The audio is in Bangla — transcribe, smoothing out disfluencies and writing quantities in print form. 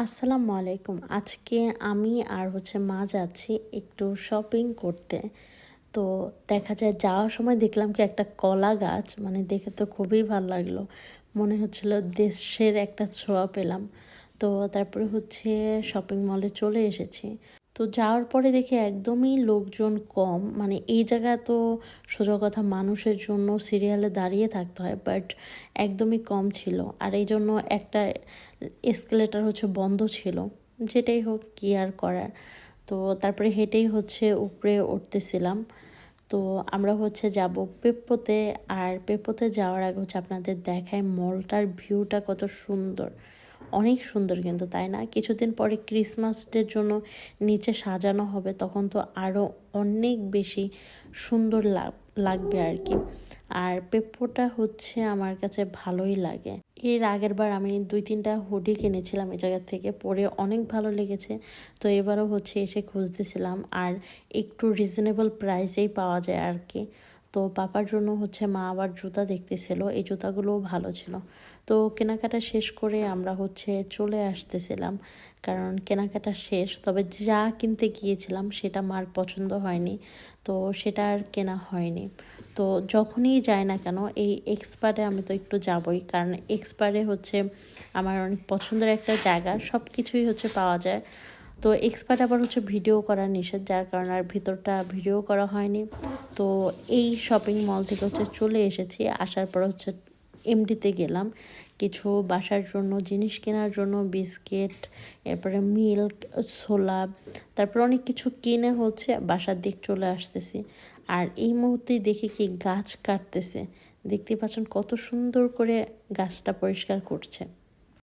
আসসালামু আলাইকুম। আজকে আমি আর মা যাচ্ছি একটু শপিং করতে। তো দেখা যায় যাওয়ার সময় দেখলাম কি একটা কলা গাছ, মানে দেখে তো খুবই ভাল লাগলো। মনে হচ্ছিল দেশের একটা ছোঁয়া পেলাম। তো তারপরে শপিং মলে চলে এসেছি। তো যাওয়ার পরে দেখি একদমই লোকজন কম। মানে এই জায়গা তো সোজা কথা মানুষের জন্য সিরিয়ালে দাঁড়িয়ে থাকতে হয়, বাট একদমই কম ছিল। আর এই জন্য একটা এসকেলেটর বন্ধ ছিল। যেটাই হোক, কি আর করার। তো তারপরে হেঁটেই উপরে উঠতেছিলাম। তো আমরা যাব পেপ্পোতে। আর পেপ্পোতে যাওয়ার আগে আপনাদের দেখায় মলটার ভিউটা কত সুন্দর। অনেক সুন্দর কিন্তু, তাই না? কিছুদিন পরে ক্রিসমাস ডের জন্য নিচে সাজানো হবে, তখন তো আরও অনেক বেশি সুন্দর লাগবে আর কি। আর পেপ্পোটা আমার কাছে ভালোই লাগে। এর আগের বার আমি 2-3টা হুডি কিনেছিলাম এই জায়গা থেকে, পরে অনেক ভালো লেগেছে। তো এবারও এসে খুঁজতেছিলাম, আর একটু রিজনেবল প্রাইসেই পাওয়া যায় আর কি। তো পাপার জন্য মা আবার জুতা দেখতেছিল, এই জুতাগুলোও ভালো ছিল। তো কেনাকাটা শেষ করে আমরা চলে আসতেছিলাম, কারণ কেনাকাটা শেষ। তবে যা কিনতে গিয়েছিলাম সেটা মার পছন্দ হয়নি, তো সেটা আর কেনা হয়নি। তো যখনই যাই না কেন এই এক্সপার্টে আমি তো একটু যাবই, কারণ এক্সপার্টে আমার অনেক পছন্দের একটা জায়গা, সব কিছুই পাওয়া যায়। তো এক্সপার্ট আবার ভিডিও করা নিষেধ, যার কারণে আর ভিতরটা ভিডিও করা হয়নি। তো এই শপিং মল থেকে চলে এসেছি। আসার পর এমডিতে গেলাম কিছু বাসার জন্য জিনিস কেনার জন্য, বিস্কিট, এরপরে মিল্ক, ছোলা, তারপর অনেক কিছু কিনে বাসার দিক চলে আসতেছি। আর এই মুহূর্তেই দেখি কি গাছ কাটতেছে। দেখতে পাচ্ছেন কত সুন্দর করে গাছটা পরিষ্কার করছে।